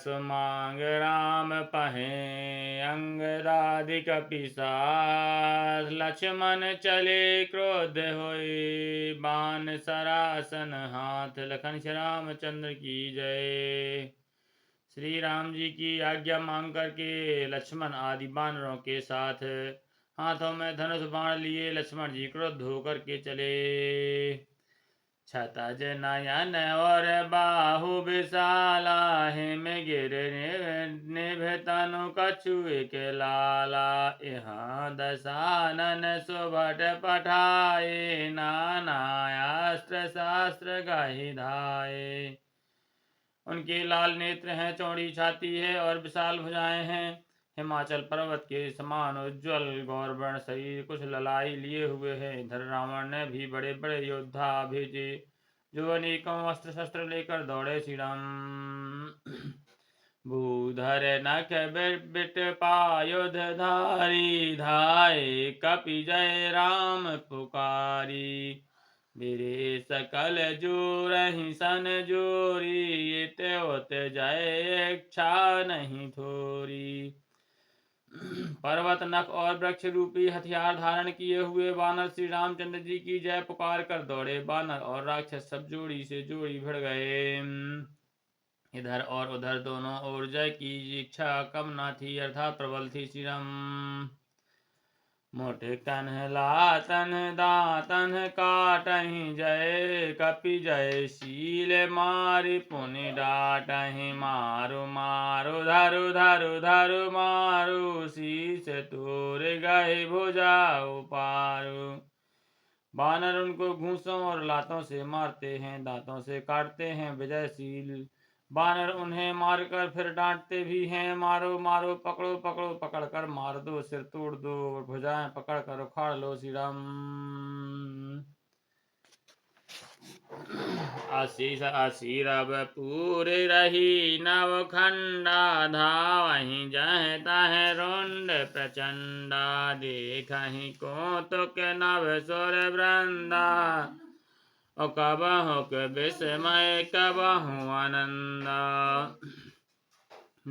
सुमांग राम पहे अंगदादिक पिसास। लक्ष्मण चले क्रोध होए बाण सरासन हाथ। लखन श्री रामचंद्र की जय। श्री राम जी की आज्ञा मांग करके लक्ष्मण आदि बानरों के साथ हाथों में धनुष बाण लिए लक्ष्मण जी क्रुद्ध होकर के चले। छतज नयन और बाहु विशाला हिम गिर निभ तनु कछुए के लाला। यहाँ दशानन सुभट पठाए नाना अस्त्र शास्त्र गाहि धाये। उनके लाल नेत्र हैं, चौड़ी छाती है और विशाल भुजाएं हैं। हिमाचल पर्वत के समान उज्ज्वल गौरवर्ण शरीर, कुछ ललाई लिए हुए है। इधर रावण ने भी बड़े बड़े योद्धा भेजे जो अनेकों अस्त्र शस्त्र लेकर दौड़े श्री राम। भूधर नख बिट पायुध धारी धाये कपि जय राम पुकारी। बिरे सकल जोरहि सन जोरी इत उत जय इच्छा नहीं थोरी। पर्वत नख और वृक्ष रूपी हथियार धारण किए हुए बानर श्री रामचंद्र जी की जय पुकार कर दौड़े। बानर और राक्षस सब जोड़ी से जोड़ी भिड़ गए। इधर और उधर दोनों ओर जय की इच्छा कम न थी, अर्थात प्रबल थी। श्री राम मोट कन्हला तन दातन काटहि जय कपि जय शील मारि पुनि डाटहि। मारु मारु धरु धरु धरु मारु शीस तोर गए भुजा उपारु। बानर उनको घूंसों और लातों से मारते हैं, दांतों से काटते हैं। विजयशील बानर उन्हें मारकर फिर डांटते भी हैं। मारो मारो पकड़ो पकड़ो पकड़ कर मार दो, सिर तोड़ दो और भुजाएं पकड़ कर उखाड़ लो। श्री राम आशीष असीरव पूरे रही नव खंडा। धावहि जह तह रुंड प्रचंडा। देखहि कौतुक नभ सुर वृंदा। कबहुक विस्मय कबहु आनंदा।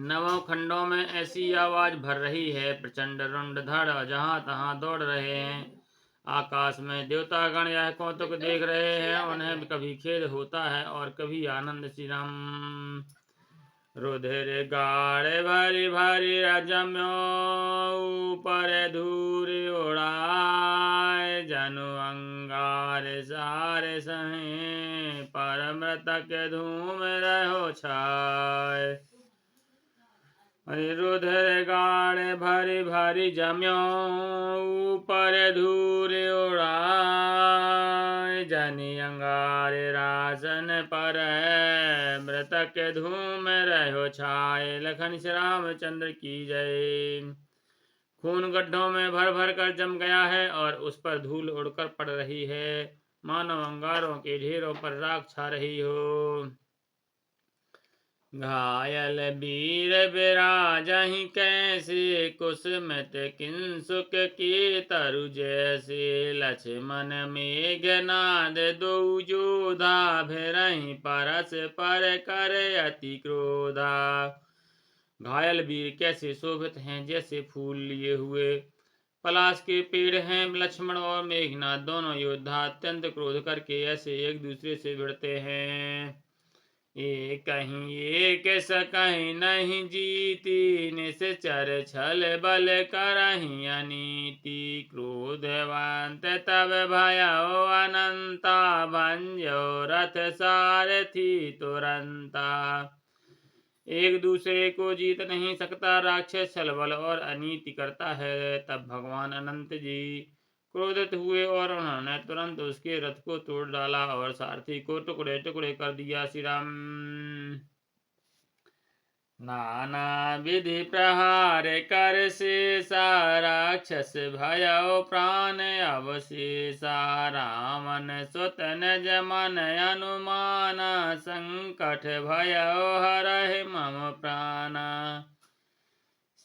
नवों खंडों में ऐसी आवाज भर रही है, प्रचंड रुंड धड़ जहां तहां दौड़ रहे हैं। आकाश में देवतागण यह कौतुक देख रहे हैं, उन्हें कभी खेद होता है और कभी आनंद। श्री राम रुधिर गाढ़ भरी भरी रजम्यो ऊपर धूर उड़ाए। जनु अंगार सार सहे परमृतक धूम रहो छाए। रुधिर गाढ़ भरी भरी जम्यो ऊपर धूर उड़ाए। जनि अंगार रासन पर मृतक धूम रहो छाए। लखन श्री रामचंद्र की जय। खून गड्ढों में भर भर कर जम गया है और उस पर धूल उड़कर पड़ रही है, मानो अंगारों के ढेरों पर राख छा रही हो। घायल वीर विराजहि कैसे कुसुमित किंसुक की तरु जैसे। लक्ष्मण मेघनाद दो जोधा भिरहि परस पर कर अति क्रोधा। घायल वीर कैसे शोभित हैं, जैसे फूल लिए हुए पलाश के पेड़ हैं। लक्ष्मण और मेघनाद दोनों योद्धा अत्यंत क्रोध करके ऐसे एक दूसरे से भिड़ते हैं। एक कहीं एक सकहीं नहीं जीती। निश्चर छल बल करहि अनीति। क्रोधवंत तब भयो अनंता। भंजो रथ सारथी तुरंता। एक दूसरे को जीत नहीं सकता, राक्षस छल बल और अनीति करता है। तब भगवान अनंत जी क्रोधित हुए और उन्होंने तुरंत उसके रथ को तोड़ डाला और सारथी को टुकड़े टुकड़े कर दिया। श्री राम नाना विधि प्रहार कर शेषा। राक्षस भयो प्राण अवशेषा। रावण सुत निज मन अनुमाना। संकट भयो हरहि मम प्राणा।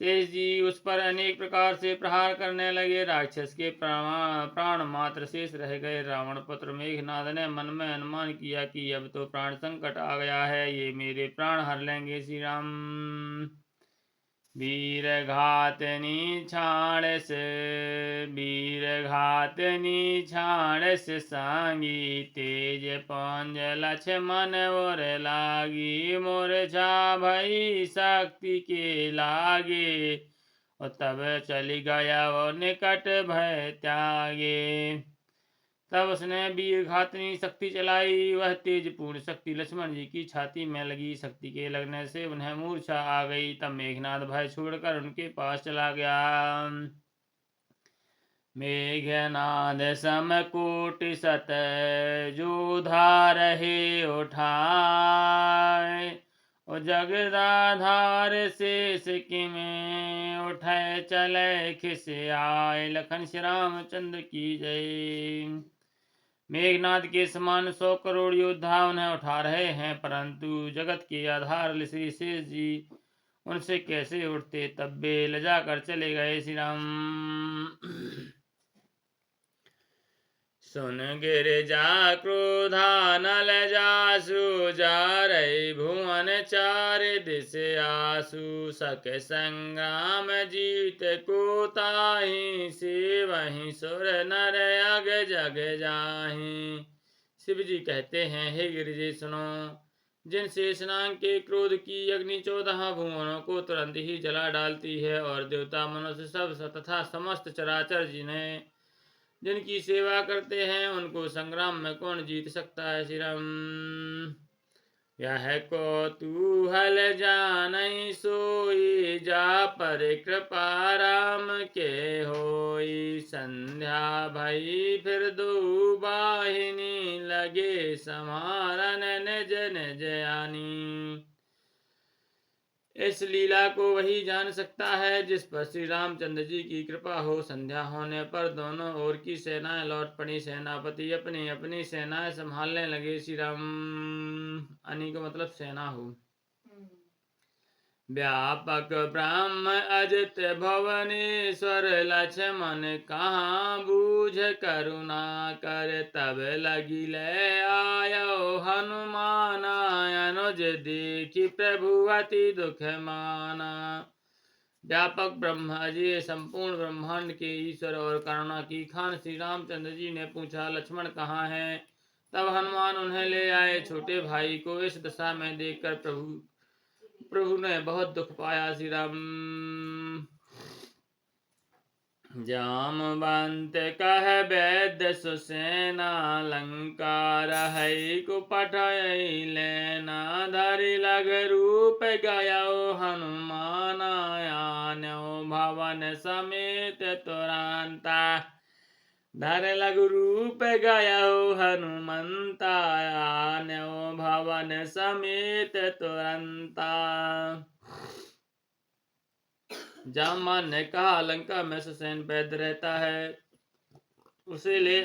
शेष जी उस पर अनेक प्रकार से प्रहार करने लगे। राक्षस के प्राण मात्र शेष रह गए। रावण पुत्र मेघनाद ने मन में अनुमान किया कि अब तो प्राण संकट आ गया है, ये मेरे प्राण हर लेंगे। श्री राम वीर घातनी छाणस सांगी, तेज पंज लक्ष्मण और लागी, मूर्छा भई शक्ति के लागे, और तब चली गया वो निकट भय त्यागे। तब उसने वीर घातनी शक्ति चलाई। वह तेज पूर्ण शक्ति लक्ष्मण जी की छाती में लगी। शक्ति के लगने से उन्हें मूर्छा आ गई। तब मेघनाद भय छोड़कर उनके पास चला गया। मेघनाद समकोटि सत जो रहे उठाए, और जगदाधार शेष किमें उठे चले खिस आए। लखन श्री रामचंद्र की जय। मेघनाद के समान 100 करोड़ योद्धा उन्हें उठा रहे हैं, परंतु जगत के आधार श्री शेष जी उनसे कैसे उठते। तब वे लजा कर चले गए। श्री राम सुन गिरिजा क्रोधा नल जासु, जा रही भुवन चार दिश आसु, सक संग्राम जीत को ताहि, से वहीं सुर नर अग जग जाहि। शिव जी कहते हैं, हे गिरिजे सुनो, जिन शेषनाग के क्रोध की अग्नि 14 भुवनों को तुरंत ही जला डालती है, और देवता मनुष्य सब तथा समस्त चराचर जिनकी सेवा करते हैं, उनको संग्राम में कौन जीत सकता है। श्री राम यह कौतूहल जानई सोई, जा पर कृपा राम के होई। संध्या भई फिर दो बाहिनी, लगे समारन निज निज आनी। इस लीला को वही जान सकता है जिस पर श्री रामचंद्र जी की कृपा हो। संध्या होने पर दोनों ओर की सेनाएं लौट पड़ी। सेनापति अपनी अपनी सेनाएं संभालने लगे। श्री राम अनि का मतलब सेना हो। व्यापक ब्रह्म अजित भुवनेश्वर, लक्ष्मण कहाँ बूझ करुणा कर। तब लगी ले आयो हनुमान, अनुज देखी प्रभु अति दुख माना। व्यापक ब्रह्म अजय संपूर्ण ब्रह्मांड के ईश्वर और करुणा की खान श्री रामचंद्र जी ने पूछा, लक्ष्मण कहाँ है। तब हनुमान उन्हें ले आए। छोटे भाई को इस दशा में देखकर प्रभु ने बहुत दुख पाया। श्री राम जामवंत कह वैद्य सुसेना, लंका रहै कुपट लेना। धरि लग रूप गयो हनुमान, आन्यो भवन समेत तुरंता। धर लघु रूप गयो हनुमंता, आन्यो भवन समेत तुरंता। जामवान ने कहा, लंका में सुसैन वैद्य रहता है, उसे ले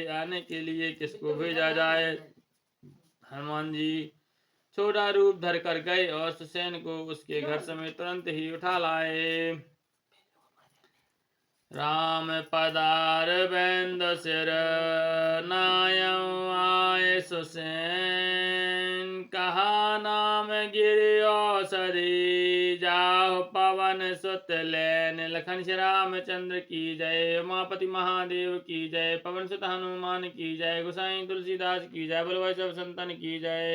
आने के लिए किसको भेजा जाए। हनुमान जी छोटा रूप धर कर गए और सुसैन को उसके घर समेत तुरंत ही उठा लाए। राम पदार बेंद सिर, नायं आए सुसैन। कहा नाम गिरि औषधि, जाहु पवन सुत लैन। लखन श्री रामचंद्र की जय। उमापति महादेव की जय। पवन सुत हनुमान की जय। गोसाई तुलसीदास की जय। बोलो भाई सब संतन की जय।